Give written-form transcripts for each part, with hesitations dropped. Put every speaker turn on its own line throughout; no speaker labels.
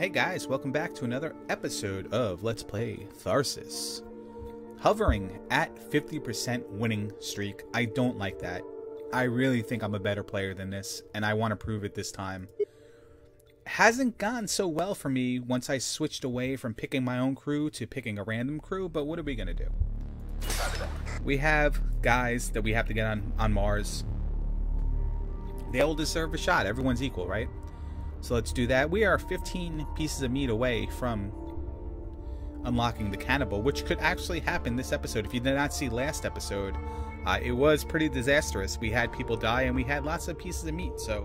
Hey guys, welcome back to another episode of Let's Play Tharsis. Hovering at 50% winning streak. I don't like that. I really think I'm a better player than this, and I want to prove it this time. Hasn't gone so well for me once I switched away from picking my own crew to picking a random crew, but what are we going to do? We have guys that we have to get on Mars. They all deserve a shot. Everyone's equal, right? So let's do that. We are 15 pieces of meat away from unlocking the cannibal, which could actually happen this episode. If you did not see last episode, it was pretty disastrous. We had people die and we had lots of pieces of meat. So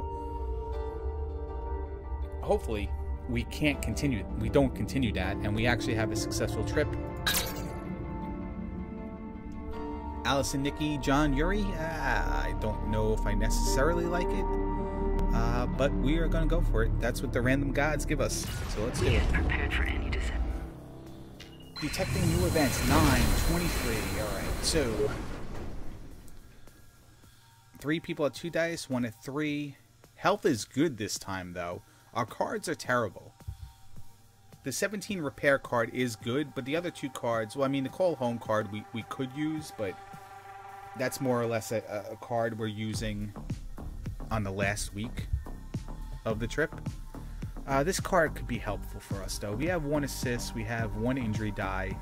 hopefully we don't continue that, and we actually have a successful trip. Allison, Nikki, John, Yuri, I don't know if I necessarily like it. But we are going to go for it. That's what the random gods give us. So let's do it.
Prepared for any deception.
Detecting new events, 9:23. Alright, so 3 people at 2 dice, 1 at 3. Health is good this time, though. Our cards are terrible. The 17 repair card is good, but the other 2 cards, well, I mean, the call home card we could use, but that's more or less a card we're using on the last week of the trip. This card could be helpful for us, though. We have 1 assist, we have 1 injury die.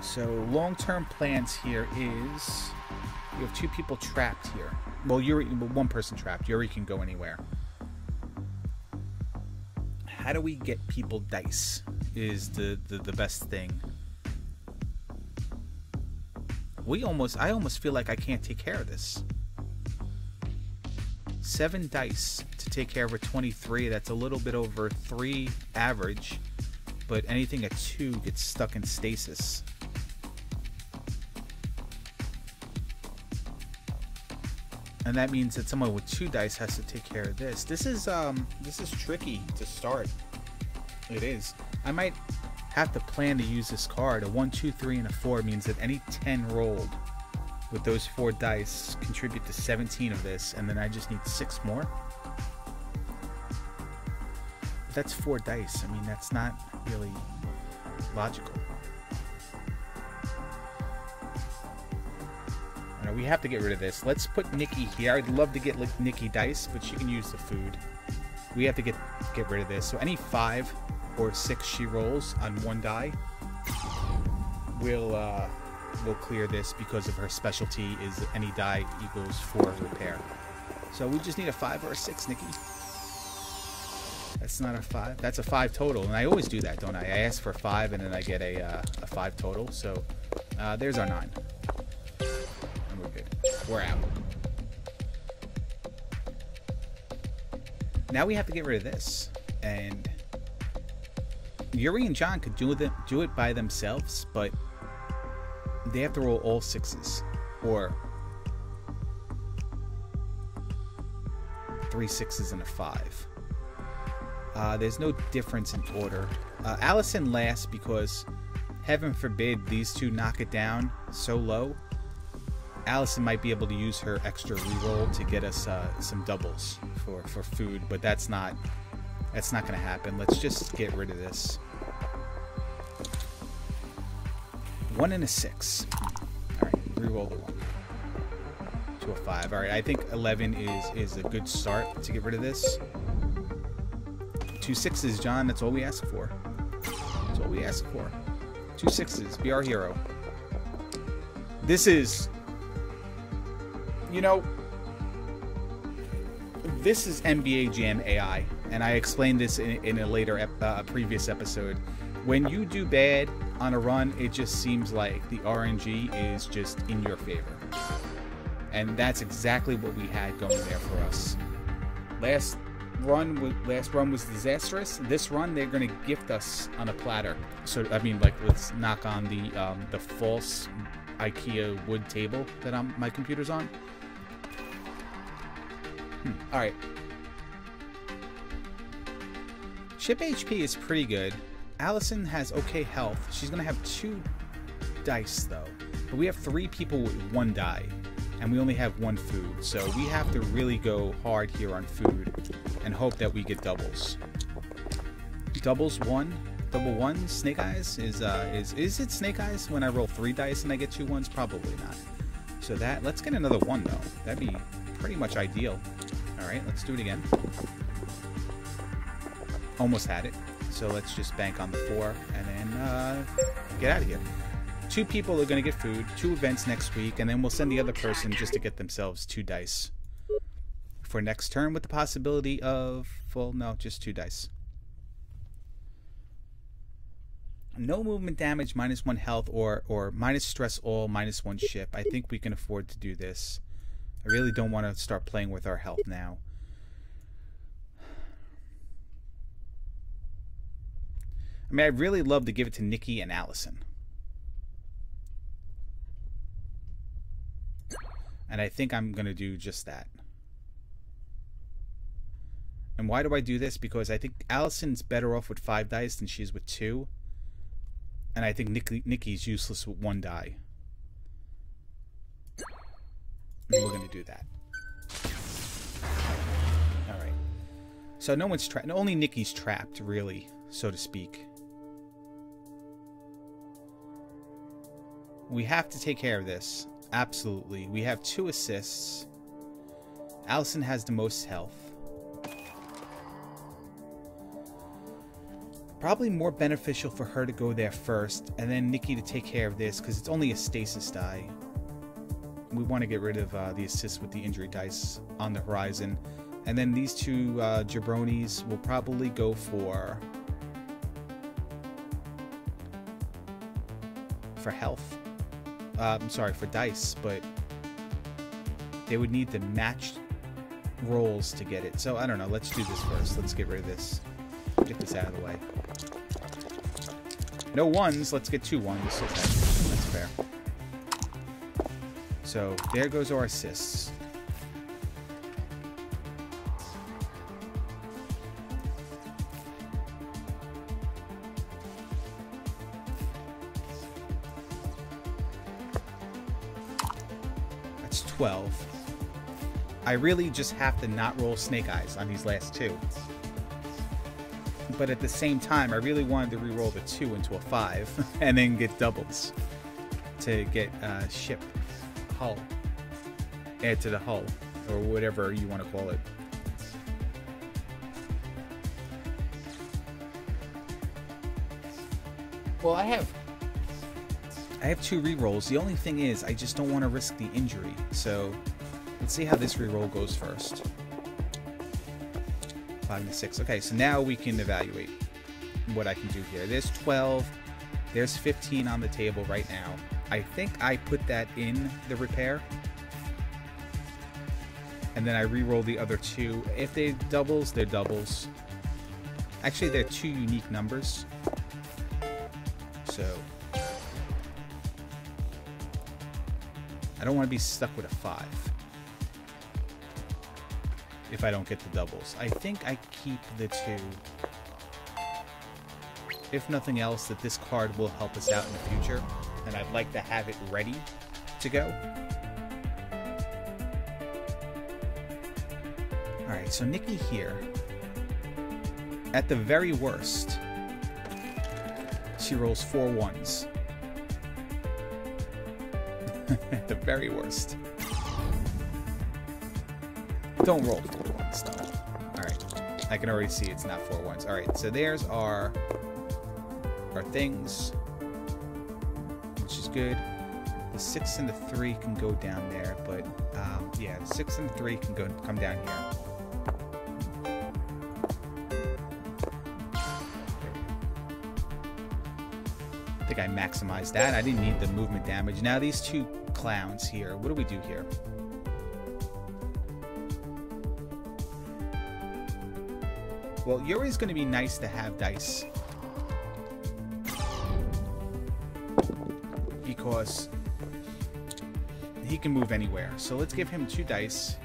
So long-term plans here is we have 2 people trapped here. Well, Yuri, 1 person trapped. Yuri can go anywhere. How do we get people dice is the best thing. I almost feel like I can't take care of this. 7 dice to take care of a 23. That's a little bit over 3 average, but anything at 2 gets stuck in stasis. And that means that someone with 2 dice has to take care of this. This is tricky to start. It is. I might have to plan to use this card. A 1, 2, 3, and a 4 means that any 10 rolled with those 4 dice contribute to 17 of this, and then I just need 6 more. But that's 4 dice. I mean, that's not really logical. Alright, we have to get rid of this. Let's put Nikki here. I'd love to get Nikki dice, but she can use the food. We have to get rid of this. So any 5 or 6 she rolls on 1 die, we'll clear this because of her specialty is any die equals 4 repair. So we just need a 5 or a 6, Nikki. That's not a 5. That's a 5 total, and I always do that, don't I? I ask for 5 and then I get a 5 total. So there's our 9. And we're good. We're out. Now we have to get rid of this, and Yuri and John could do it by themselves, but they have to roll all 6s, or 3 6s and a 5. There's no difference in order. Allison last because, heaven forbid, these 2 knock it down so low. Allison might be able to use her extra reroll to get us some doubles for food, but that's not going to happen. Let's just get rid of this. 1 and a 6. Alright, reroll the 1. To a 5. Alright, I think 11 is a good start to get rid of this. 2 6s, John. That's all we ask for. That's all we ask for. 2 6s. Be our hero. This is... You know, this is NBA Jam AI, and I explained this in a later previous episode. When you do bad on a run, it just seems like the RNG is just in your favor. And that's exactly what we had going there for us. Last run was disastrous. This run, they're going to gift us on a platter. So, I mean, like, let's knock on the false IKEA wood table that my computer's on. Alright. Chip HP is pretty good. Allison has okay health. She's going to have 2 dice, though. But we have 3 people with 1 die. And we only have 1 food, so we have to really go hard here on food and hope that we get doubles. Doubles 1, double 1, snake eyes is it snake eyes when I roll 3 dice and I get 2 ones? Probably not. So that, let's get another 1 though. That'd be pretty much ideal. All right, let's do it again. Almost had it. So let's just bank on the 4 and then get out of here. 2 people are going to get food, 2 events next week, and then we'll send the other person just to get themselves 2 dice for next turn with the possibility of, well, no, just 2 dice. No movement damage, -1 health, or minus stress all, -1 ship. I think we can afford to do this. I really don't want to start playing with our health now. I mean, I'd really love to give it to Nikki and Allison. And I think I'm going to do just that. And why do I do this? Because I think Allison's better off with 5 dice than she is with 2. And I think Nikki's useless with 1 die. And we're going to do that. Alright. So no one's trapped. Only Nikki's trapped, really, so to speak. We have to take care of this. Absolutely. We have 2 assists. Allison has the most health. Probably more beneficial for her to go there first, and then Nikki to take care of this, because it's only a stasis die. We want to get rid of the assist with the injury dice on the horizon. And then these 2 jabronis will probably go for health. I'm sorry, for dice, but they would need the matched rolls to get it. So, I don't know. Let's do this first. Let's get rid of this. Get this out of the way. No 1s. Let's get 2 1s. Okay. That's fair. So, there goes our assists. That's 12. I really just have to not roll snake eyes on these last 2. But at the same time, I really wanted to re-roll the 2 into a 5 and then get doubles to get ship hull. Add to the hull, or whatever you want to call it. Well, I have 2 re-rolls. The only thing is, I just don't want to risk the injury. So, let's see how this re-roll goes first. 5 and 6. Okay, so now we can evaluate what I can do here. There's 12. There's 15 on the table right now. I think I put that in the repair. And then I re-roll the other 2. If they're doubles, they're doubles. Actually, they're 2 unique numbers. So, I don't want to be stuck with a 5. If I don't get the doubles. I think I keep the 2. If nothing else, that this card will help us out in the future. And I'd like to have it ready to go. Alright, so Nikki here. At the very worst, she rolls 4 1s. At the very worst. Don't roll 4 1s though. Alright. I can already see it's not 4 1s. Alright, so there's our things. Which is good. The 6 and the 3 can go down there, but yeah, the 6 and the 3 can come down here. I think I maximized that. I didn't need the movement damage. Now these 2 clowns here. What do we do here? Well, Yuri's going to be nice to have dice. Because he can move anywhere. So let's give him 2 dice.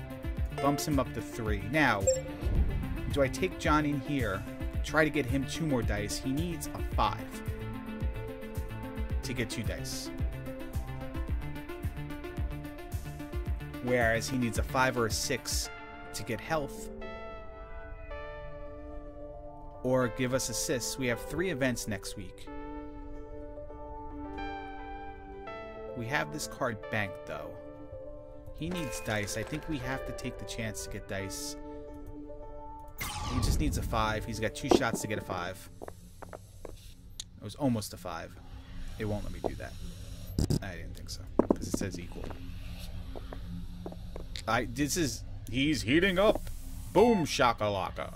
Bumps him up to 3. Now, do I take John in here, try to get him 2 more dice? He needs a 5 to get 2 dice. Whereas he needs a 5 or a 6 to get health. Or give us assists. We have 3 events next week. We have this card banked, though. He needs dice. I think we have to take the chance to get dice. He just needs a 5. He's got 2 shots to get a 5. It was almost a 5. It won't let me do that. I didn't think so. Because it says equal. He's heating up. Boom shakalaka.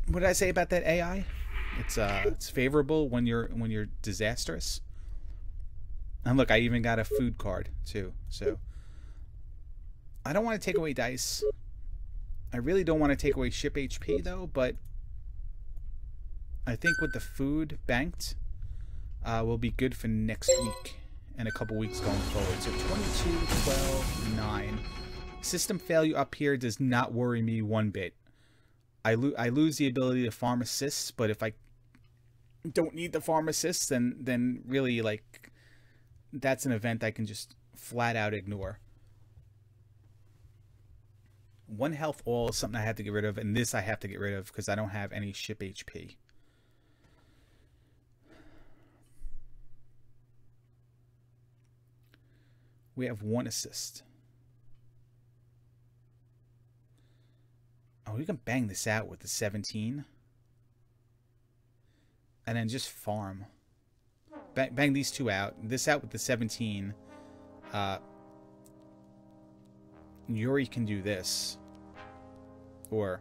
What did I say about that AI? It's favorable when you're disastrous. And look, I even got a food card too. So I don't want to take away dice. I really don't want to take away ship HP though, but I think with the food banked will be good for next week and a couple weeks going forward. So 22, 12, 9. System failure up here does not worry me one bit. I lose the ability to farm assists, but if I don't need the farm assists, then really, like, that's an event I can just flat out ignore. 1 health all is something I have to get rid of, and this I have to get rid of because I don't have any ship HP. We have 1 assist. Oh, we can bang this out with the 17. And then just farm. Bang these 2 out. This out with the 17. Yuri can do this. Or...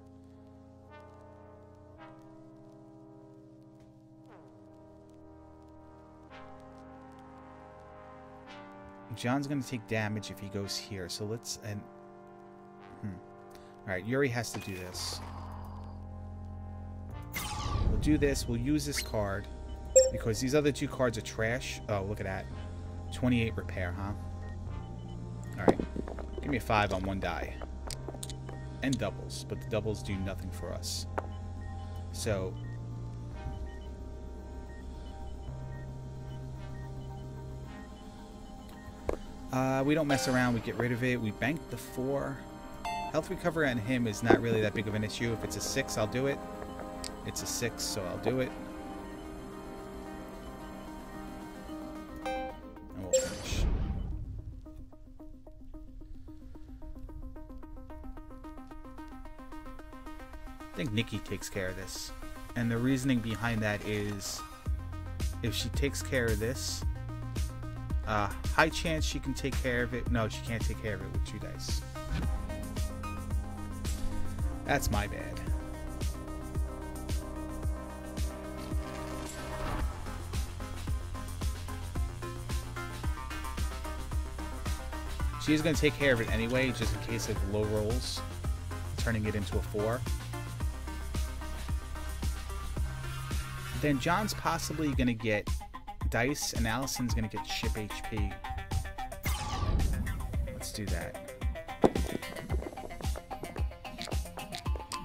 John's going to take damage if he goes here. So let's... Alright, Yuri has to do this. We'll do this. We'll use this card. Because these other 2 cards are trash. Oh, look at that. 28 repair, huh? Alright. Give me a 5 on 1 die. And doubles. But the doubles do nothing for us. So... we don't mess around. We get rid of it. We bank the 4. Health recovery on him is not really that big of an issue. If it's a 6, I'll do it. It's a 6, so I'll do it. And we'll finish. I think Nikki takes care of this. And the reasoning behind that is if she takes care of this, high chance she can take care of it. No, she can't take care of it with 2 dice. That's my bad. She's going to take care of it anyway, just in case of low rolls, turning it into a 4. Then John's possibly going to get dice, and Allison's going to get ship HP. Let's do that.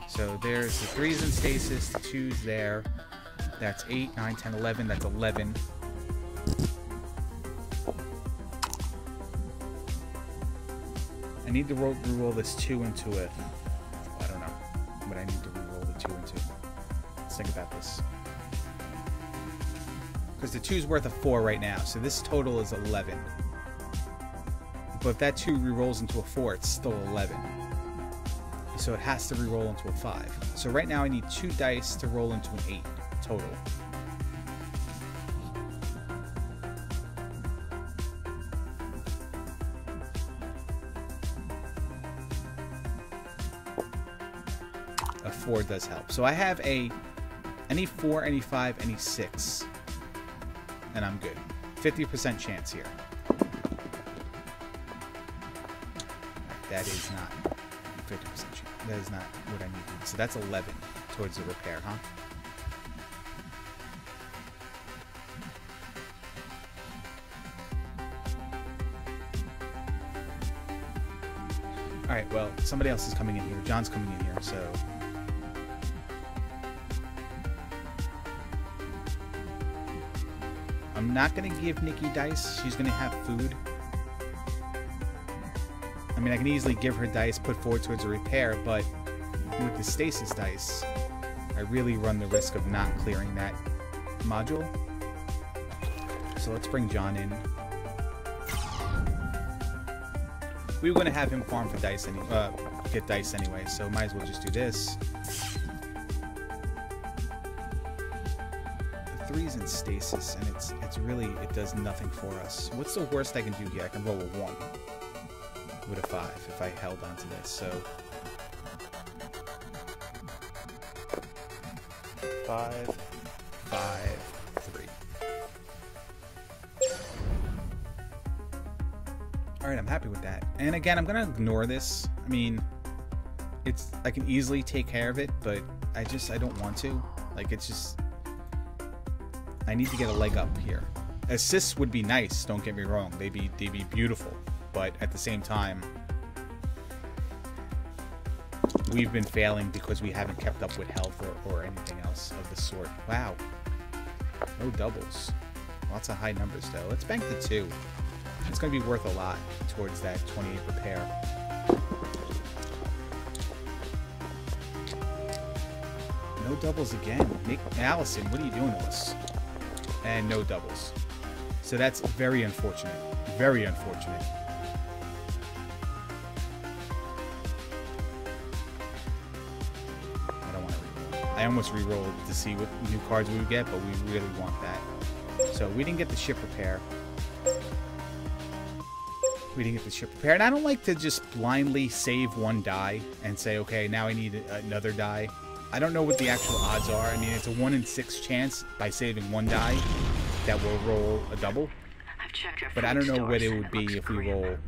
So there's the 3's in stasis, the 2's there. That's 8, 9, 10, 11. That's 11. I need to re-roll this 2 into a... I don't know what I need to re-roll the 2 into. Let's think about this. Because the 2's worth a 4 right now, so this total is 11. But if that 2 re-rolls into a 4, it's still 11. So it has to re-roll into a 5. So right now I need 2 dice to roll into an 8 total. A 4 does help. So I have any 4, any 5, any 6. And I'm good. 50% chance here. That is not 50% chance. That is not what I need. So that's 11 towards the repair, huh? Alright, well, somebody else is coming in here. John's coming in here, so... I'm not going to give Nikki dice. She's going to have food. mean, I can easily give her dice, put forward towards a repair, but with the stasis dice, I really run the risk of not clearing that module. So let's bring John in. We were going to have him farm for dice get dice anyway, so might as well just do this. The 3's in stasis, and it's really, it does nothing for us. What's the worst I can do here? I can roll a 1 with a 5 if I held onto this, so 5, 5, 3. Alright, I'm happy with that. And again, I'm gonna ignore this. I mean, I can easily take care of it, but I don't want to. Like, it's just, I need to get a leg up here. Assists would be nice, don't get me wrong. They'd be beautiful. But at the same time, we've been failing because we haven't kept up with health or anything else of the sort. Wow. No doubles. Lots of high numbers, though. Let's bank the 2. It's going to be worth a lot towards that 28 repair. No doubles again. Allison, what are you doing to us? And no doubles. So that's very unfortunate. Very unfortunate. I don't want to reroll. I almost re-rolled to see what new cards we would get, but we really want that. So we didn't get the ship repair. We didn't get the ship repair. And I don't like to just blindly save one die and say, okay, now I need another die. I don't know what the actual odds are. I mean, it's a 1 in 6 chance by saving one die that will roll a double. But I don't know what it would be if we roll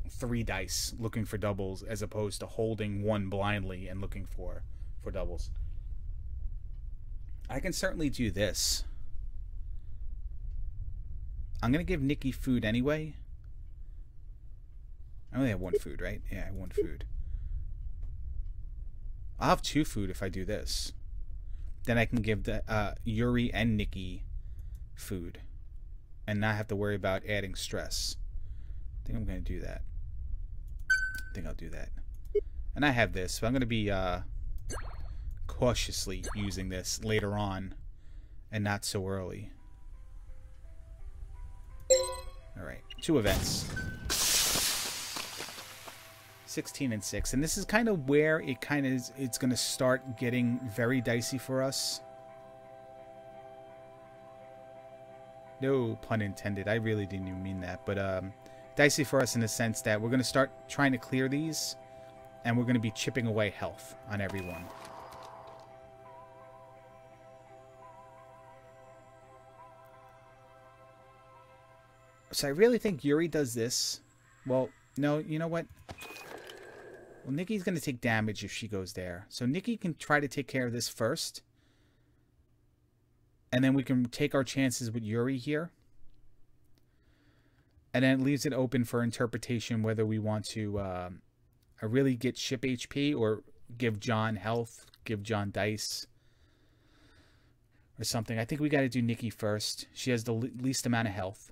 3 dice looking for doubles as opposed to holding 1 blindly and looking for doubles. I can certainly do this. I'm going to give Nikki food anyway. I only have 1 food, right? Yeah, I have 1 food. I'll have 2 food if I do this. Then I can give the Yuri and Nikki food and not have to worry about adding stress. I think I'm going to do that. I think I'll do that. And I have this, so I'm going to be cautiously using this later on and not so early. Alright, 2 events. 16 and 6, and this is kind of where it's going to start getting very dicey for us. No pun intended. I really didn't even mean that, but dicey for us in the sense that we're going to start trying to clear these, and we're going to be chipping away health on everyone. So I really think Yuri does this. Well, no, you know what? Well, Nikki's going to take damage if she goes there. So Nikki can try to take care of this first. And then we can take our chances with Yuri here. And then it leaves it open for interpretation whether we want to really get ship HP or give John health, give John dice or something. I think we got to do Nikki first. She has the least amount of health.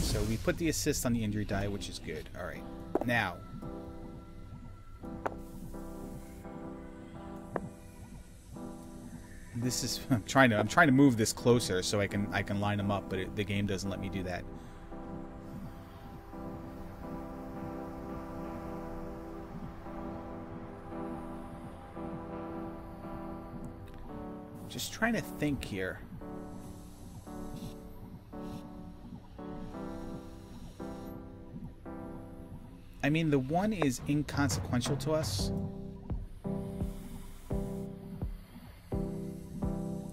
So we put the assist on the injury die, which is good. All right, now this is I'm trying to move this closer so I can line them up, but the game doesn't let me do that. Just trying to think here. I mean, the 1 is inconsequential to us.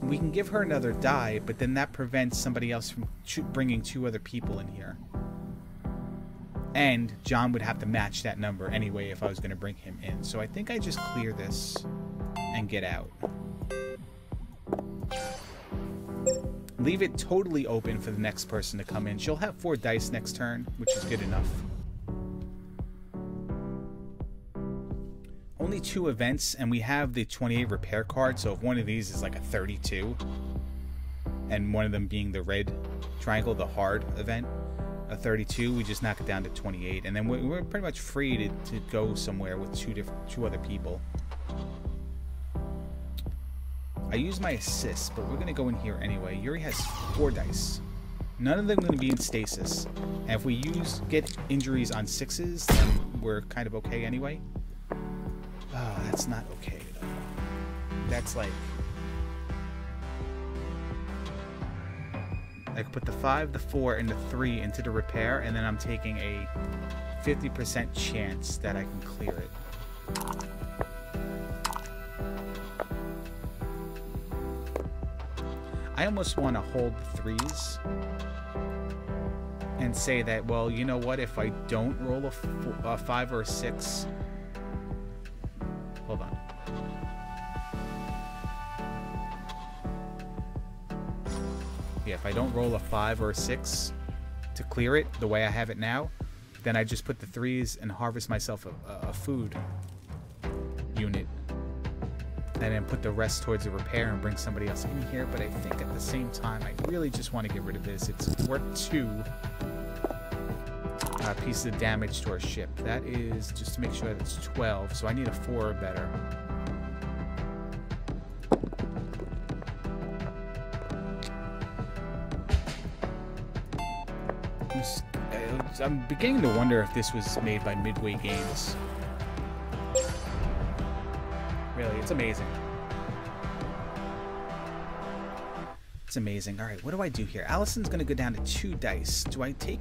We can give her another die, but then that prevents somebody else from bringing 2 other people in here. And John would have to match that number anyway if I was going to bring him in. So I think I just clear this and get out. Leave it totally open for the next person to come in. She'll have 4 dice next turn, which is good enough. only 2 events, and we have the 28 repair card, so if one of these is like a 32, and one of them being the red triangle, the hard event, a 32, we just knock it down to 28, and then we're pretty much free to go somewhere with two other people. I use my assists, but we're going to go in here anyway. Yuri has 4 dice. None of them are going to be in stasis. And if we get injuries on 6s, then we're kind of okay anyway. Oh, that's not okay, though. That's like... I could put the 5, the 4, and the 3 into the repair, and then I'm taking a 50% chance that I can clear it. I almost want to hold the 3s and say that, well, you know what, if I don't roll a 5 or a 6... Hold on. Yeah, if I don't roll a 5 or a 6 to clear it the way I have it now, then I just put the 3s and harvest myself a food unit. And then put the rest towards the repair and bring somebody else in here. But I think at the same time, I really just want to get rid of this. It's worth 2 pieces of damage to our ship. That is, just to make sure that's 12. So I need a 4 or better. I'm beginning to wonder if this was made by Midway Games. Really, it's amazing. It's amazing. All right, what do I do here? Allison's going to go down to 2 dice. Do I take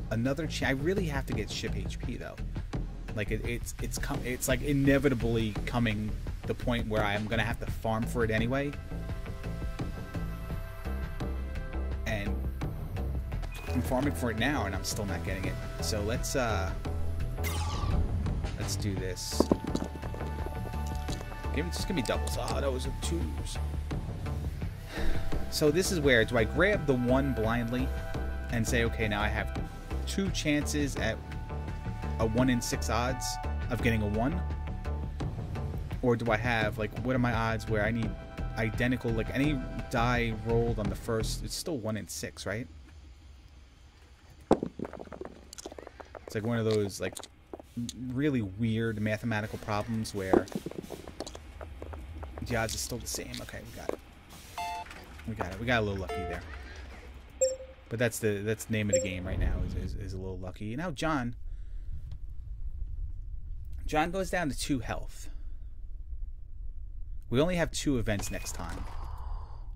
another chance? I really have to get ship HP though. Like it's like inevitably coming the point where I'm going to have to farm for it anyway. And I'm farming for it now, and I'm still not getting it. So let's do this. Just give me doubles. Oh, those are 2s. So this is where, do I grab the 1 blindly and say, okay, now I have 2 chances at a 1 in 6 odds of getting a 1? Or do I have, like, what are my odds where I need identical, like any die rolled on the first, it's still 1 in 6, right? It's like one of those, like, really weird mathematical problems where the odds are still the same. Okay, we got it. We got it. We got a little lucky there. But that's the name of the game right now, is a little lucky. Now John goes down to 2 health. We only have 2 events next time.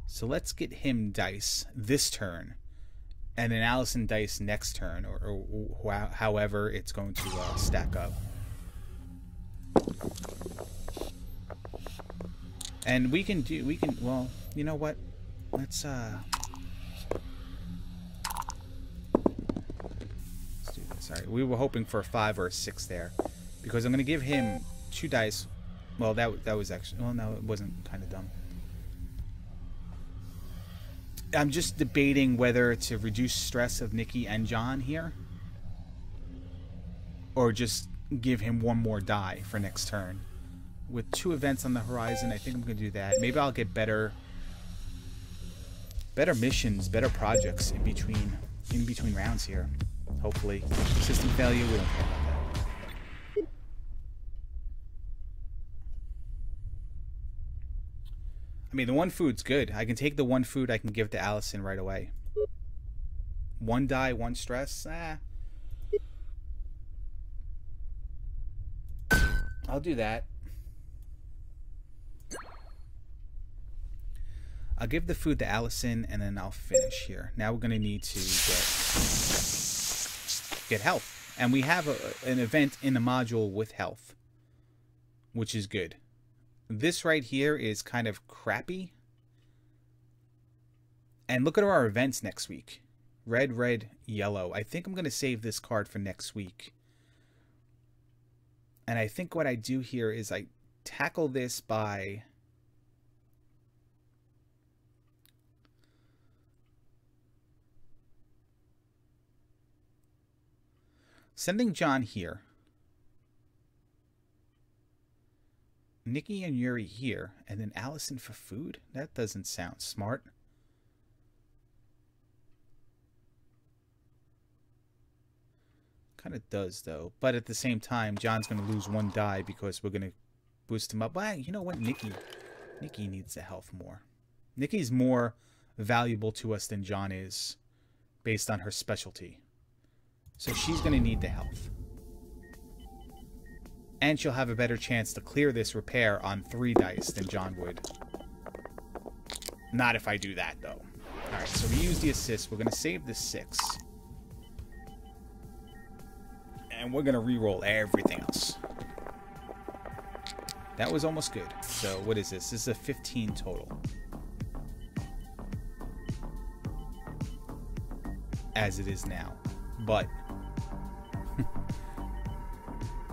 So let's get him dice this turn. And then Allison dice next turn, or however it's going to stack up. And well, you know what? Let's do this. Alright, we were hoping for a 5 or a 6 there. Because I'm going to give him 2 dice. Well, that was actually... Well, no, it wasn't kind of dumb. I'm just debating whether to reduce stress of Nikki and John here. Or just give him 1 more die for next turn. With 2 events on the horizon, I think I'm going to do that. Maybe I'll get better missions, better projects in between rounds here. Hopefully. System failure, we don't care about that. I mean, the 1 food's good. I can take the 1 food, I can give it to Allison right away. 1 die, 1 stress. I'll do that. I'll give the food to Allison, and then I'll finish here. Now we're going to need to get health. And we have an event in the module with health, which is good. This right here is kind of crappy. And look at our events next week. Red, red, yellow. I think I'm going to save this card for next week. And I think what I do here is I tackle this by... sending John here. Nikki and Yuri here, and then Allison for food? That doesn't sound smart. Kind of does, though. But at the same time, John's going to lose 1 die because we're going to boost him up. Well, you know what? Nikki needs the health more. Nikki's more valuable to us than John is based on her specialty. So she's going to need the health. And she'll have a better chance to clear this repair on 3 dice than John would. Not if I do that, though. Alright, so we use the assist. We're going to save the 6. And we're going to re-roll everything else. That was almost good. So what is this? This is a 15 total. As it is now. But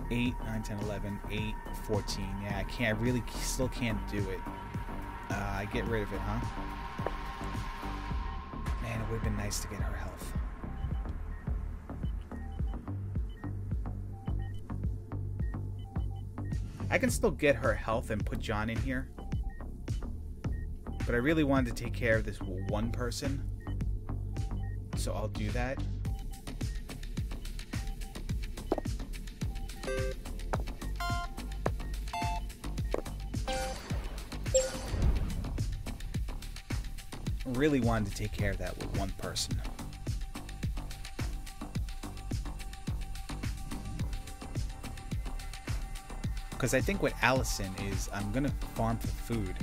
8, 9, 10, 11, 8, 14. Yeah, I really still can't do it. I get rid of it, huh? Man, it would have been nice to get her health. I can still get her health and put John in here. But I really wanted to take care of this one person. So I'll do that. Really wanted to take care of that with one person. Because I think what Allison is, I'm going to farm for food.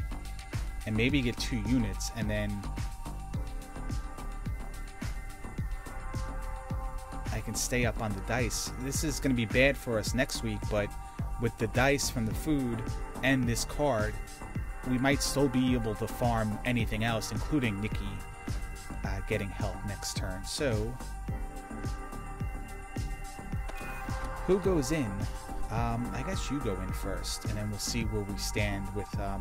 And maybe get 2 units, and then I can stay up on the dice. This is going to be bad for us next week, but with the dice from the food and this card, we might still be able to farm anything else, including Nikki getting help next turn. So, who goes in? I guess you go in first, and then we'll see where we stand with... Well,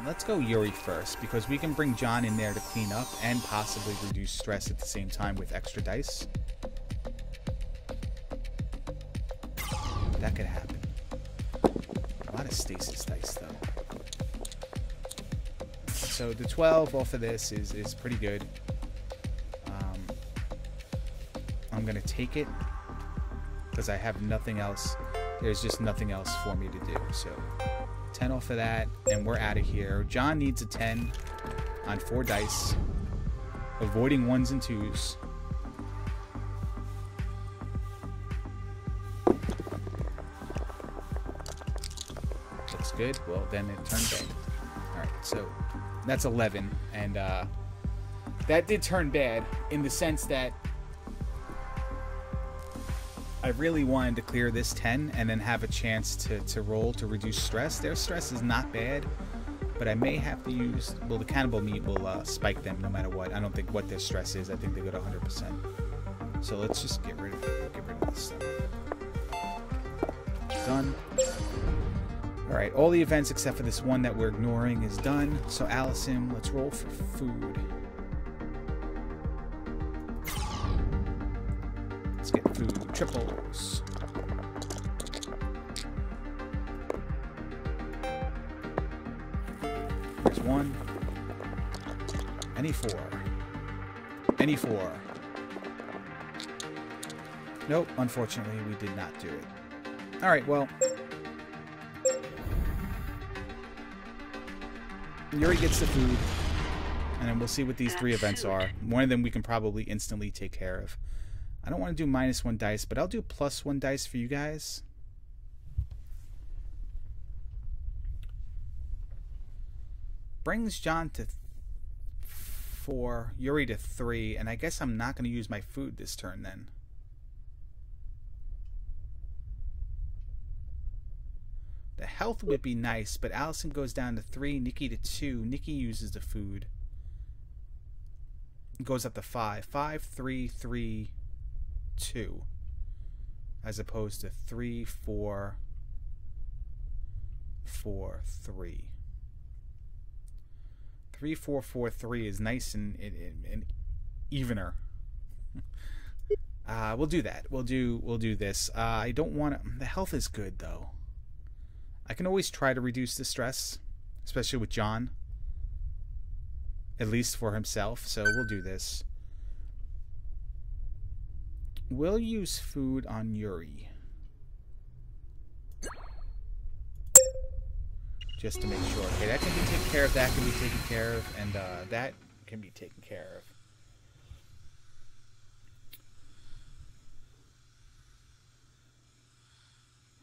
let's go Yuri first, because we can bring John in there to clean up and possibly reduce stress at the same time with extra dice. That could happen. A lot of stasis dice, though. So the 12 off of this is pretty good. I'm going to take it because I have nothing else. There's just nothing else for me to do. So 10 off of that, and we're out of here. John needs a 10 on 4 dice, avoiding 1s and 2s. Looks good. Well, then it turned bad. Alright, so that's 11, and that did turn bad in the sense that I really wanted to clear this 10 and then have a chance to roll to reduce stress. Their stress is not bad, but I may have to use... Well, the cannibal meat will spike them no matter what. I don't think what their stress is. I think they go to 100%. So let's just get rid of it. Get rid of this stuff. Done. Alright, all the events except for this one that we're ignoring is done. So Allison, let's roll for food. Let's get food. Triples. There's 1. Any 4. Any 4. Nope, unfortunately we did not do it. Alright, well. Yuri gets the food. And then we'll see what these 3 events are. One of them we can probably instantly take care of. I don't want to do -1 dice, but I'll do +1 dice for you guys. Brings John to 4, Yuri to 3, and I guess I'm not going to use my food this turn then. The health would be nice, but Allison goes down to 3, Nikki to 2. Nikki uses the food. Goes up to 5. 5, 3, 3... 2 as opposed to 3, 4, 4, 3. 3, 4, 4, 3 is nice and evener. We'll do that. We'll do this. I don't want to... The health is good, though. I can always try to reduce the stress, especially with John. At least for himself, so we'll do this. We'll use food on Yuri. Just to make sure. Okay, that can be taken care of, that can be taken care of, and that can be taken care of.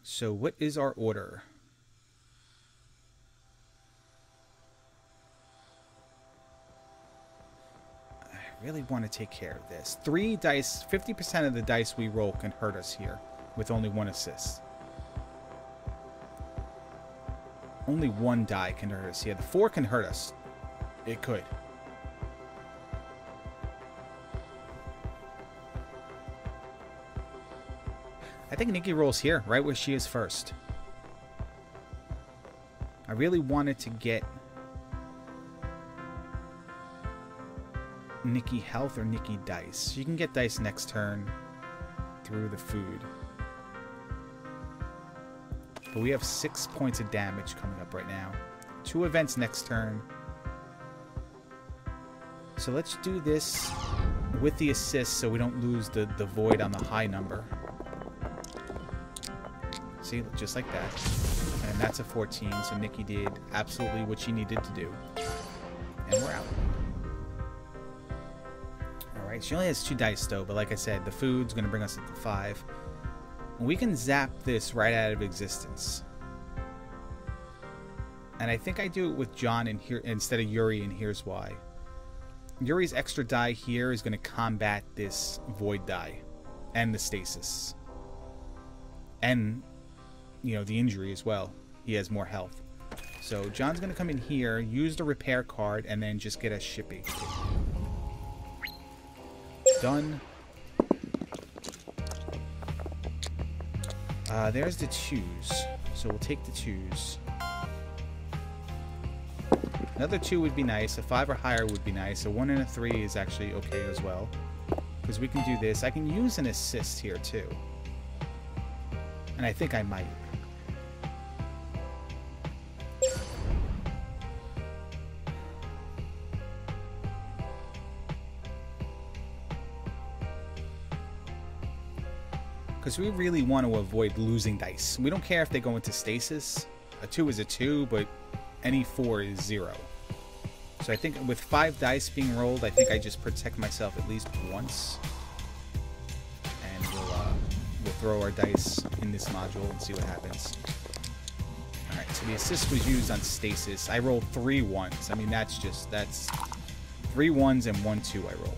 So what is our order? I really want to take care of this. 3 dice, 50% of the dice we roll can hurt us here with only 1 assist. Only 1 die can hurt us. Yeah, the 4 can hurt us. It could. I think Nikki rolls here, right where she is first. I really wanted to get Nikki health or Nikki dice. She can get dice next turn through the food. But we have 6 points of damage coming up right now. 2 events next turn. So let's do this with the assist so we don't lose the void on the high number. See, just like that. And that's a 14, so Nikki did absolutely what she needed to do. And we're out. Alright, she only has 2 dice though, but like I said, the food's going to bring us up to 5. We can zap this right out of existence. And I think I do it with John in here instead of Yuri, and here's why. Yuri's extra die here is going to combat this void die and the stasis. And, you know, the injury as well. He has more health. So John's going to come in here, use the repair card, and then just get a ship HP. Done. There's the 2s. So we'll take the 2s. Another 2 would be nice. A 5 or higher would be nice. A 1 and a 3 is actually okay as well. Because we can do this. I can use an assist here too. And I think I might. Because we really want to avoid losing dice. We don't care if they go into stasis. A 2 is a 2, but any 4 is 0. So I think with 5 dice being rolled, I think I just protect myself at least once. And we'll throw our dice in this module and see what happens. Alright, so the assist was used on stasis. I rolled 3 1s. I mean, that's 3 1s and 1 2 I rolled.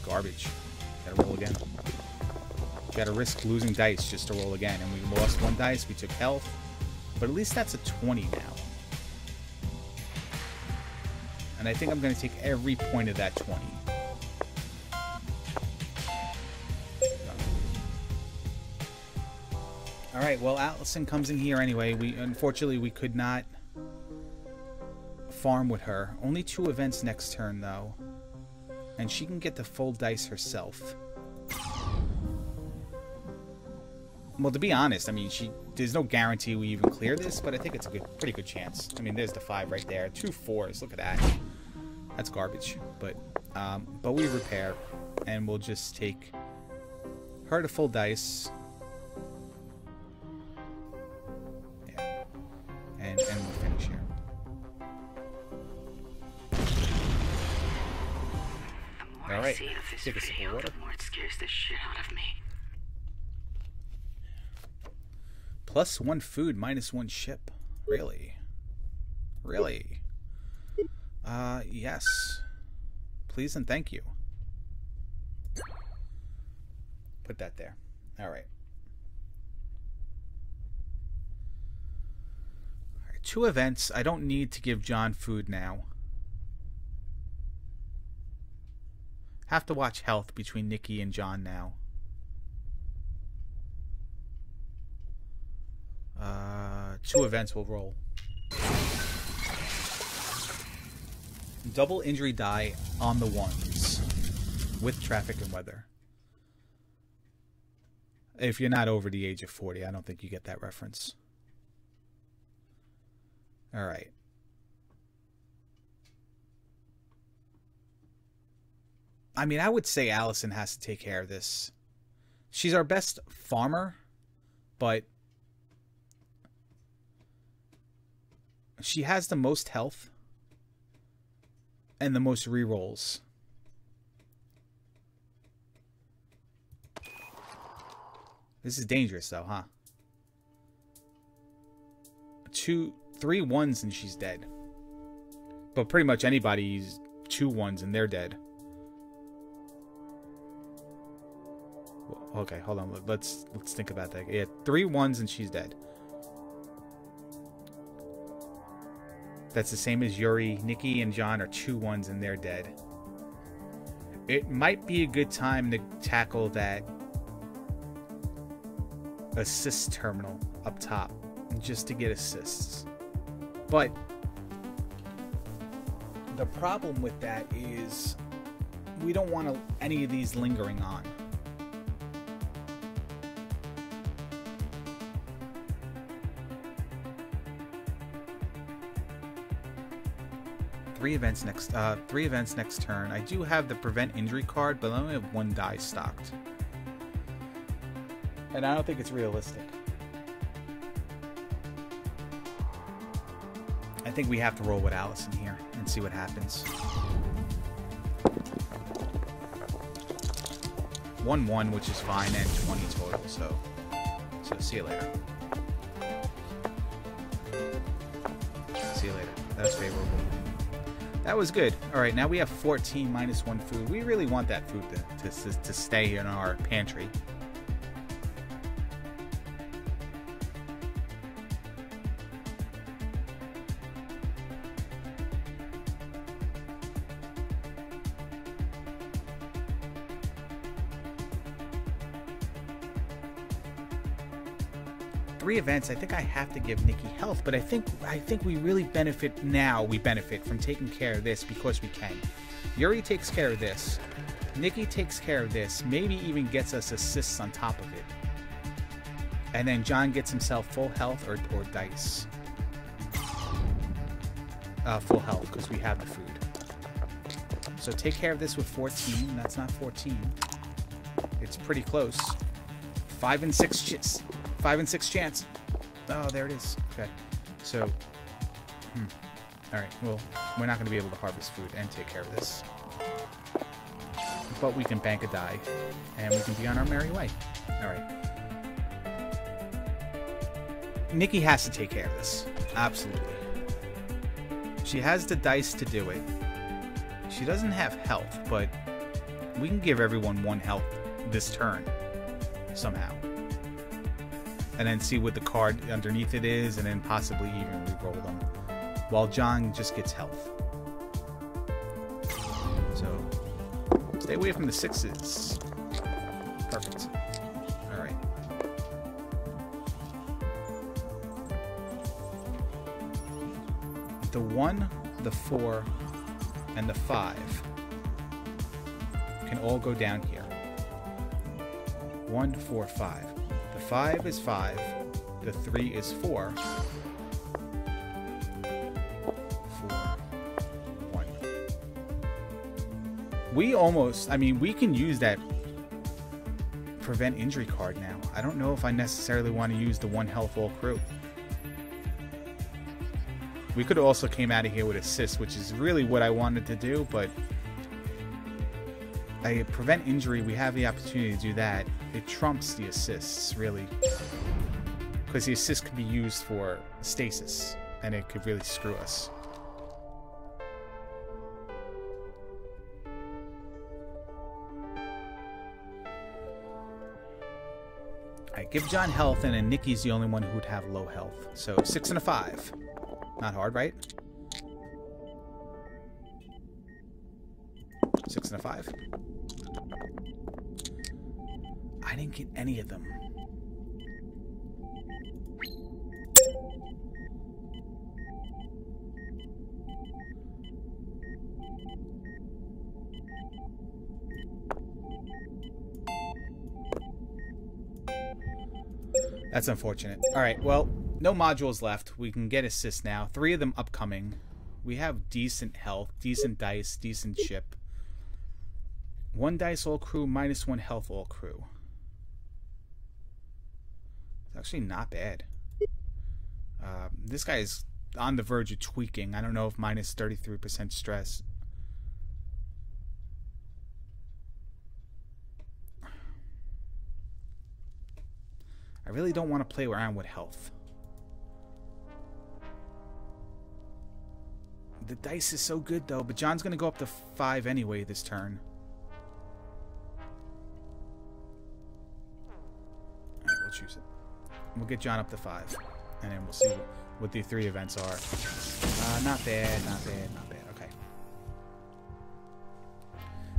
Garbage. Gotta roll again. Gotta risk losing dice just to roll again. And we lost 1 dice, we took health. But at least that's a 20 now. And I think I'm gonna take every point of that 20. Alright, well Allison comes in here anyway. Unfortunately we could not farm with her. Only 2 events next turn though. And she can get the full dice herself. Well, to be honest, I mean, there's no guarantee we even clear this, but I think it's a pretty good chance. I mean, there's the 5 right there. 2 4s. Look at that. That's garbage. But we repair, and we'll just take her to full dice. Yeah. And we'll finish here. Alright, take a sip of water.
The more it scares the shit out of me.
Plus 1 food, minus 1 ship. Really? Really? Yes. Please and thank you. Put that there. Alright. Alright, 2 events. I don't need to give John food now. Have to watch health between Nikki and John now. 2 events will roll. Double injury die on the ones with traffic and weather. If you're not over the age of 40, I don't think you get that reference. All right. I mean, I would say Allison has to take care of this. She's our best farmer, but she has the most health and the most rerolls. This is dangerous, though, huh? 3 ones and she's dead. But pretty much anybody's 2 ones and they're dead. Okay, hold on. Let's think about that. Yeah, 3 ones and she's dead. That's the same as Yuri. Nikki and John are 2 ones and they're dead. It might be a good time to tackle that assist terminal up top just to get assists. But the problem with that is we don't want any of these lingering on. Three events next turn. I do have the prevent injury card, but I only have 1 die stocked. And I don't think it's realistic. I think we have to roll with Allison here and see what happens. 1-1, which is fine, and 20 total, so see you later. See you later. That was favorable. That was good. Alright, now we have 14 minus 1 food. We really want that food to stay in our pantry. Three events, I think I have to give Nikki health, but I think we really benefit now. We benefit from taking care of this because we can. Yuri takes care of this. Nikki takes care of this. Maybe even gets us assists on top of it. And then John gets himself full health or dice. Full health because we have the food. So take care of this with 14. That's not 14. It's pretty close. 5 and 6 chance. Oh, there it is. Okay. So, alright, well, we're not going to be able to harvest food and take care of this. But we can bank a die, and we can be on our merry way. Alright. Nikki has to take care of this. Absolutely. She has the dice to do it. She doesn't have health, but we can give everyone 1 health this turn. Somehow. And then see what the card underneath it is, and then possibly even re-roll them. While John just gets health. So, stay away from the 6s. Perfect. Alright. The 1, the 4, and the 5 can all go down here. 1, 4, 5. The 5 is 5. The 3 is 4. 4, 1. We almost, I mean, we can use that prevent injury card now. I don't know if I necessarily want to use the 1 health all crew. We could have also came out of here with assist, which is really what I wanted to do, but I prevent injury, we have the opportunity to do that. It trumps the assists, really. Because the assist could be used for stasis, and it could really screw us. Alright, give John health, and then Nikki's the only one who would have low health. So, 6 and a 5. Not hard, right? 6 and a 5. I didn't get any of them. That's unfortunate. Alright, well, no modules left. We can get assists now. 3 of them upcoming. We have decent health, decent dice, decent ship. 1 dice all crew, -1 health all crew. It's actually not bad. This guy is on the verge of tweaking. I don't know if -33% stress. I really don't want to play around with health. The dice is so good though, but John's going to go up to 5 anyway this turn. Alright, we'll choose it. We'll get John up to 5. And then we'll see what the 3 events are. Not bad, not bad, not bad. Okay.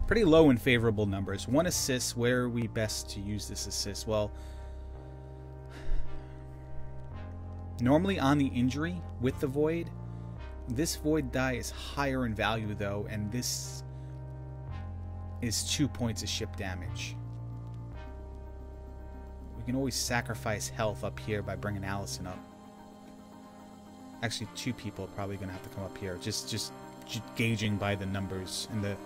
Pretty low in favorable numbers. 1 assist. Where are we best to use this assist? Well, normally on the injury with the void. This void die is higher in value though, and this is 2 points of ship damage. We can always sacrifice health up here by bringing Allison up. Actually, 2 people are probably going to have to come up here. Just gauging by the numbers and the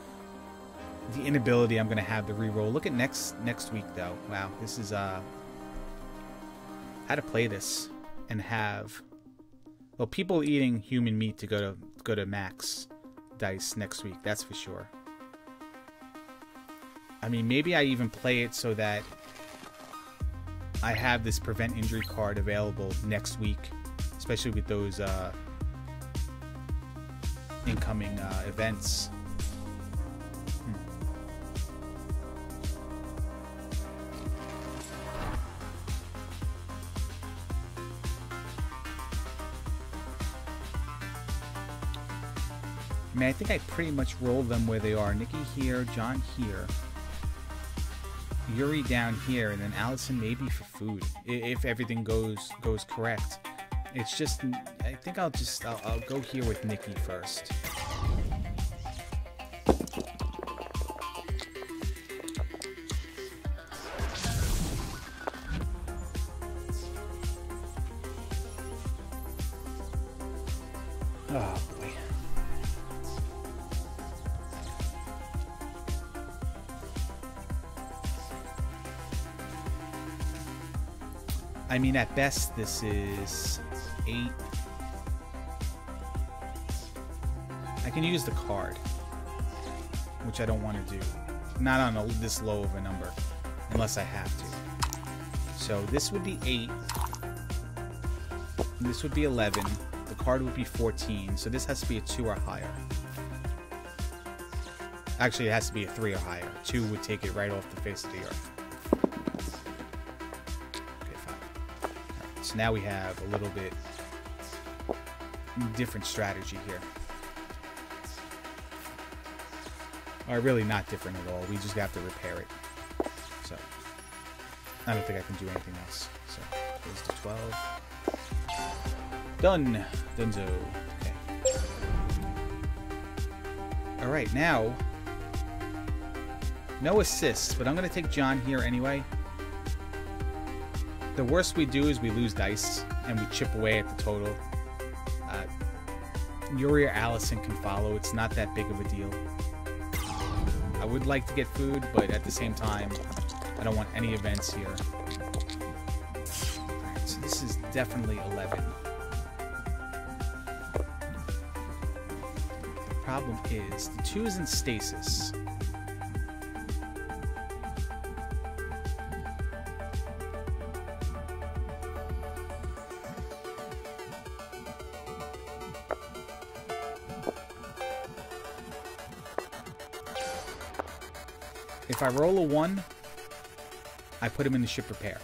inability I'm going to have to reroll. Look at next week though. Wow, this is how to play this and have. Well, people eating human meat to go to max dice next week. That's for sure. I mean, maybe I even play it so that I have this prevent injury card available next week, especially with those incoming events. I mean, I think I pretty much roll them where they are. Nikki here, John here, Yuri down here, and then Allison maybe for food if everything goes correct. It's just, I think I'll go here with Nikki first. Oh boy. I mean, at best, this is 8. I can use the card, which I don't want to do. Not on this low of a number, unless I have to. So this would be 8. This would be 11. The card would be 14. So this has to be a 2 or higher. Actually, it has to be a 3 or higher. 2 would take it right off the face of the earth. So now we have a little bit different strategy here. Or really not different at all. We just have to repair it. So I don't think I can do anything else. So goes to 12. Done. Dunzo. Okay. Alright, now no assists, but I'm gonna take John here anyway. The worst we do is we lose dice, and we chip away at the total. Yuri or Allison can follow. It's not that big of a deal. I would like to get food, but at the same time, I don't want any events here. Alright, so this is definitely 11. The problem is, the 2 is in stasis. If I roll a 1, I put him in the ship repair.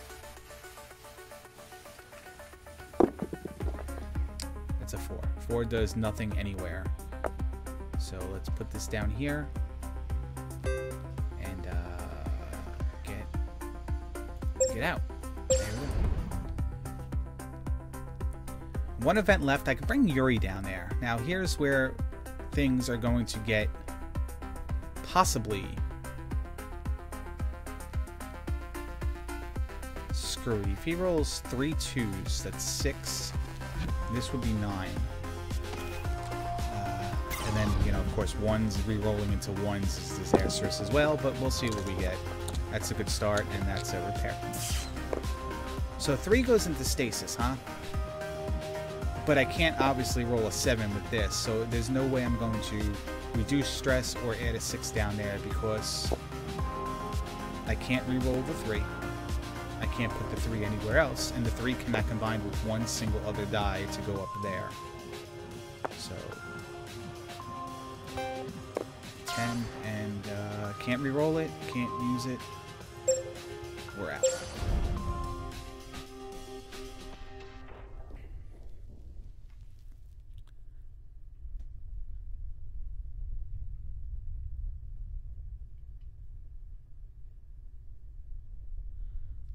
That's a 4. 4 does nothing anywhere. So let's put this down here. And get out. There we go. 1 event left. I could bring Yuri down there. Now here's where things are going to get possibly screwy. If he rolls 3 2s, that's 6. This would be 9. And then, you know, of course, 1s re-rolling into 1s is disastrous as well, but we'll see what we get. That's a good start, and that's a repair. So 3 goes into stasis, huh? But I can't obviously roll a 7 with this, so there's no way I'm going to reduce stress or add a 6 down there because I can't re-roll the 3. I can't put the 3 anywhere else, and the 3 cannot combine with one single other die to go up there. So 10, and can't re-roll it, can't use it. We're out.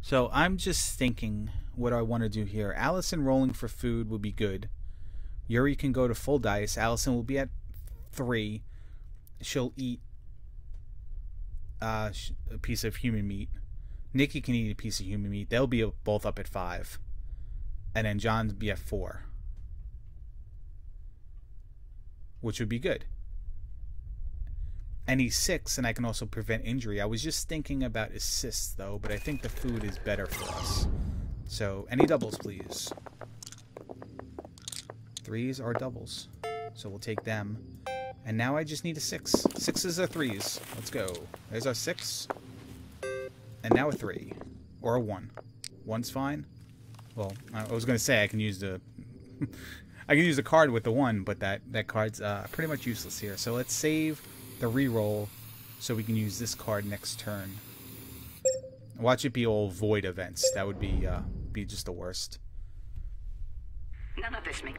So I'm just thinking what I want to do here. Allison rolling for food would be good. Yuri can go to full dice. Allison will be at 3. She'll eat a piece of human meat. Nikki can eat a piece of human meat. They'll be both up at 5. And then John will be at 4. Which would be good. And he's 6, and I can also prevent injury. I was just thinking about assists, though, but I think the food is better for us. So, any doubles, please? 3s are doubles. So we'll take them. And now I just need a 6. 6s are 3s. Let's go. There's our 6. And now a 3. Or a 1. 1's fine. Well, I was going to say I can use the... I can use the card with the 1, but that card's pretty much useless here. So let's save the reroll so we can use this card next turn. Watch it be all void events. That would be just the worst.
None of this makes...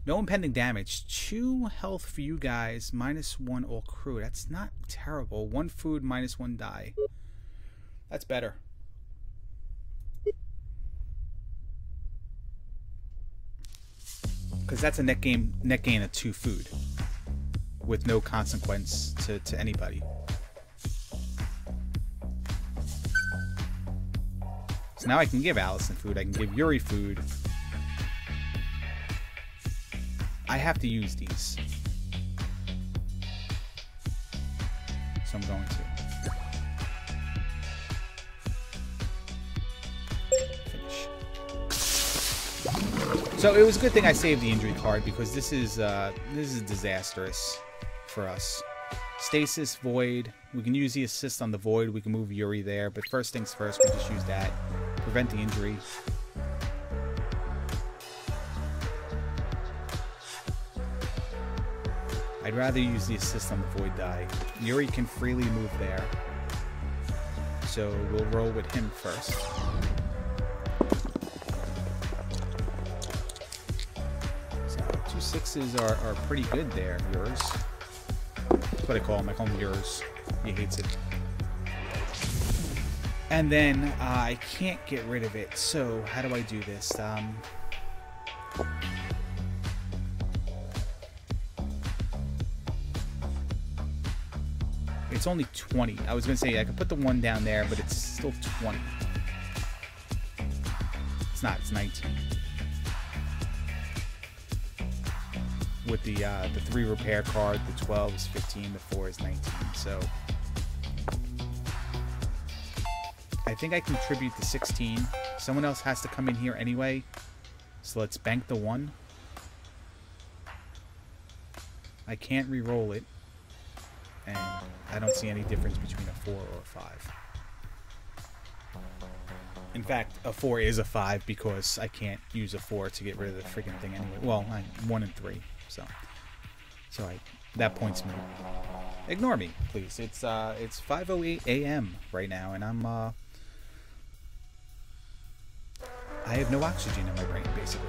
No impending damage. 2 health for you guys. -1 all crew. That's not terrible. 1 food, -1 die. That's better. Because that's a net gain of 2 food. With no consequence to anybody. So now I can give Allison food. I can give Yuri food. I have to use these. So I'm going to. Finish. So it was a good thing I saved the injury card because this is disastrous for us. Stasis, Void. We can use the assist on the Void. We can move Yuri there. But first things first, we just use that. Prevent the injury. I'd rather use the assist on the Void die. Yuri can freely move there. So we'll roll with him first. So 2 6s are pretty good there, yours. That's what I call him. I call him yours. He hates it. And then I can't get rid of it. So how do I do this? It's only 20. I was going to say I could put the 1 down there, but it's still 20. It's not. It's 19. With the 3 repair card, the 12 is 15, the 4 is 19. So I think I contribute to 16. Someone else has to come in here anyway. So let's bank the 1. I can't re-roll it. And I don't see any difference between a 4 or a 5. In fact, a 4 is a 5 because I can't use a 4 to get rid of the freaking thing anyway. Well, I'm 1 and 3, so that point's me. Ignore me, please. It's 5:08 a.m. right now, and I have no oxygen in my brain, basically.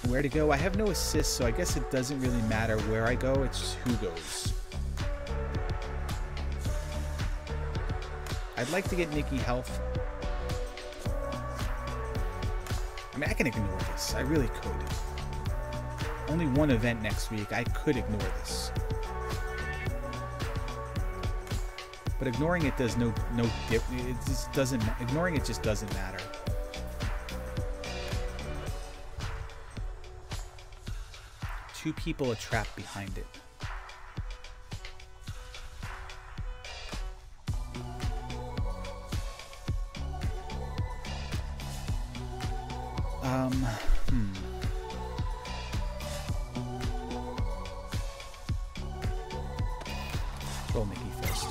Where to go? I have no assist, so I guess it doesn't really matter where I go. It's just who goes. I'd like to get Nikki health. I mean, I can ignore this. I really could. Only 1 event next week. I could ignore this. But ignoring it does no dip. It just doesn't. Ignoring it just doesn't matter. Two people are trapped behind it. Roll Mickey first.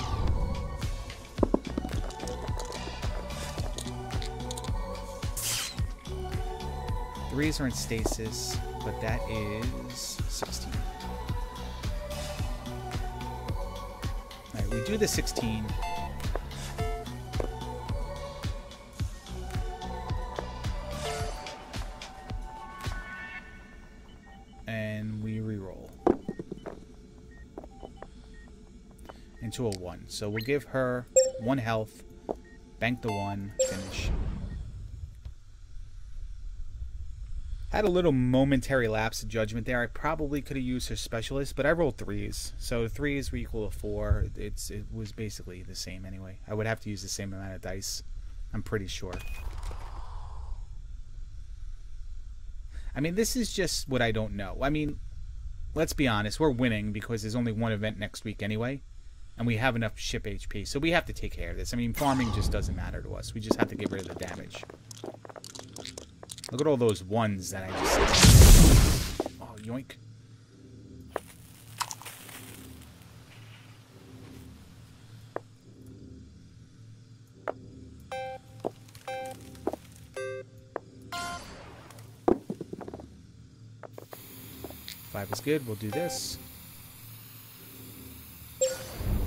Threes are in stasis, but that is 16. Alright, we do the 16. And we re-roll. Into a 1. So we'll give her 1 health, bank the 1, finish. Had a little momentary lapse of judgment there. I probably could have used her specialist, but I rolled 3s. So 3s were equal to 4. It was basically the same anyway. I would have to use the same amount of dice. I'm pretty sure. I mean, this is just what I don't know. I mean, let's be honest. We're winning because there's only one event next week anyway. And we have enough ship HP. So we have to take care of this. I mean, farming just doesn't matter to us. We just have to get rid of the damage. Look at all those 1s that I just said. Oh, yoink. Five is good. We'll do this. We'll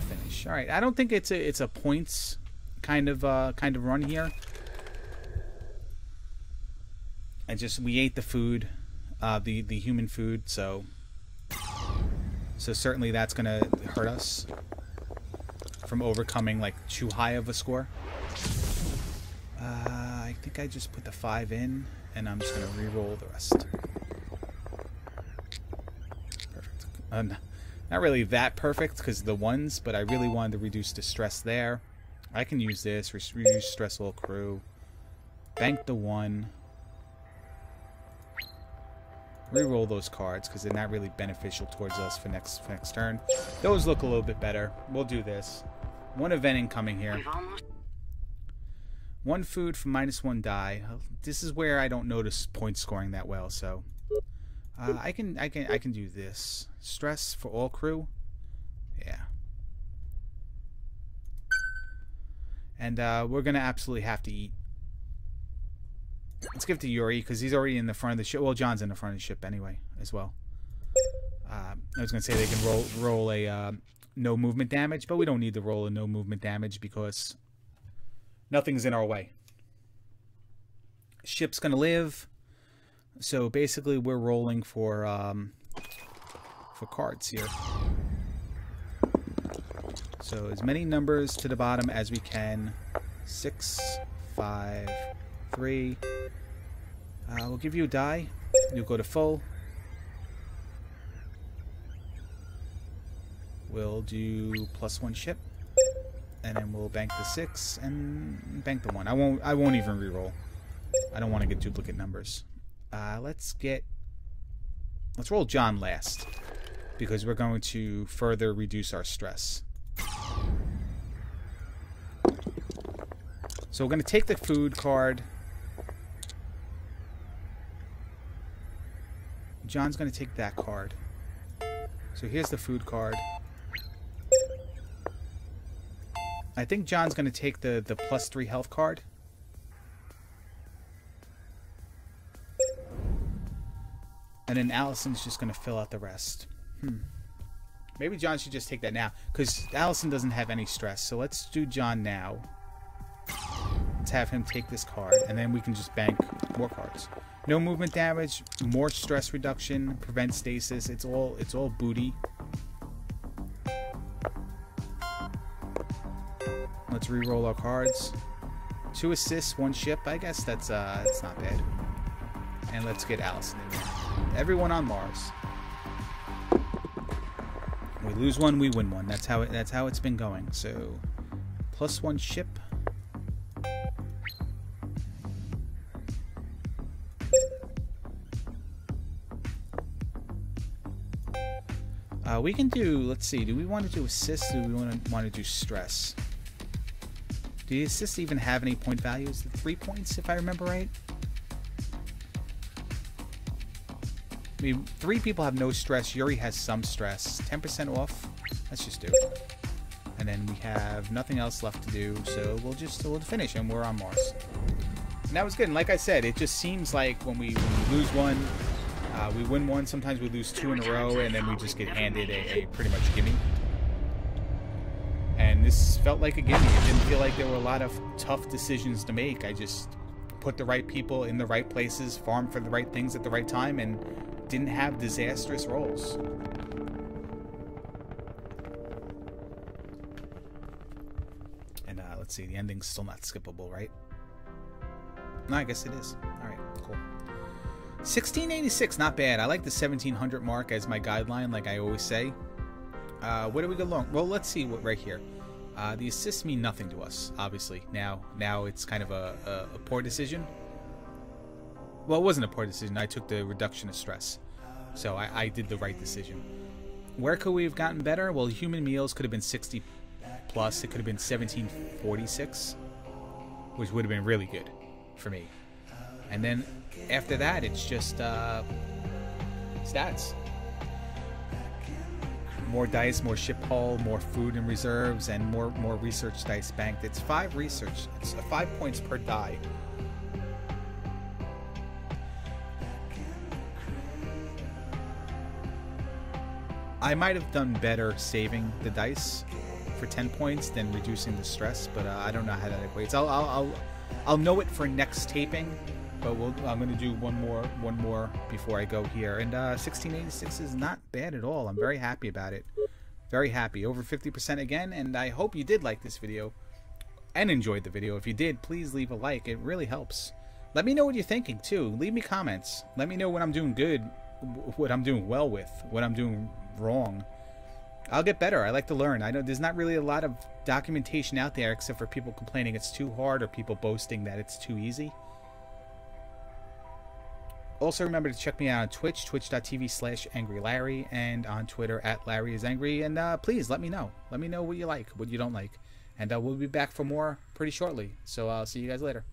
finish. All right. I don't think it's a points kind of run here. We ate the food, the human food, so certainly that's gonna hurt us from overcoming like too high of a score. I think I just put the 5 in, and I'm just gonna re-roll the rest. Perfect. Not really that perfect because of the 1s, but I really wanted to reduce the stress there. I can use this. Reduce stress all crew. Bank the 1. Reroll those cards because they're not really beneficial towards us for next turn. Those look a little bit better. We'll do this. 1 event incoming here. 1 food for -1 die. This is where I don't notice point scoring that well, so I can do this. Stress for all crew. Yeah. And we're gonna absolutely have to eat. Let's give it to Yuri, because he's already in the front of the ship. Well, John's in the front of the ship anyway, as well. I was going to say they can roll a no movement damage, but we don't need to roll a no movement damage because nothing's in our way. Ship's going to live. So basically we're rolling for cards here. So as many numbers to the bottom as we can. 6, 5, 3. We'll give you a die. You'll go to full. We'll do +1 ship, and then we'll bank the 6 and bank the 1. I won't even re-roll. I don't want to get duplicate numbers. Let's roll John last because we're going to further reduce our stress. So we're going to take the food card. John's going to take that card. So here's the food card. I think John's going to take the +3 health card. And then Allison's just going to fill out the rest. Maybe John should just take that now, because Allison doesn't have any stress. So let's do John now. Let's have him take this card, and then we can just bank more cards. No movement damage, more stress reduction, prevent stasis. It's all booty. Let's re-roll our cards. 2 assists, 1 ship. I guess that's not bad. And let's get Allison in there. Everyone on Mars. We lose 1, we win 1. That's how it's been going. So +1 ship. We can do, let's see, do we want to do assist, or do we want to do stress? Do the assist even have any point values? 3 points, if I remember right? I mean, 3 people have no stress. Yuri has some stress. 10% off. Let's just do it. And then we have nothing else left to do, so we'll finish, and we're on Mars. And that was good. And like I said, it just seems like when we lose one, we win one. Sometimes we lose 2 in a row, and then we just get handed a pretty much gimme. And this felt like a gimme. It didn't feel like there were a lot of tough decisions to make. I just put the right people in the right places, farmed for the right things at the right time, and didn't have disastrous rolls. And let's see, the ending's still not skippable, right? No, I guess it is. Alright, cool. 1686, not bad. I like the 1700 mark as my guideline, like I always say. Where do we go long? Well, let's see what right here. The assists mean nothing to us, obviously. Now it's kind of a poor decision. Well, it wasn't a poor decision. I took the reduction of stress. So I did the right decision. Where could we have gotten better? Well, human meals could have been 60 plus. It could have been 1746, which would have been really good for me. And then after that, it's just stats. More dice, more ship hull, more food and reserves, and more research dice banked. It's 5 research. It's 5 points per die. I might have done better saving the dice for 10 points than reducing the stress, but I don't know how that equates. I'll know it for next taping, but I'm going to do one more before I go here. And 1686 is not bad at all. I'm very happy about it. Very happy. Over 50% again, and I hope you did like this video and enjoyed the video. If you did, please leave a like. It really helps. Let me know what you're thinking, too. Leave me comments. Let me know what I'm doing good, what I'm doing well with, what I'm doing wrong. I'll get better. I like to learn. I know there's not really a lot of documentation out there except for people complaining it's too hard or people boasting that it's too easy. Also, remember to check me out on Twitch, twitch.tv/AngryLarry, and on Twitter @LarryIsAngry. And please let me know. Let me know what you like, what you don't like. And we'll be back for more pretty shortly. So I'll see you guys later.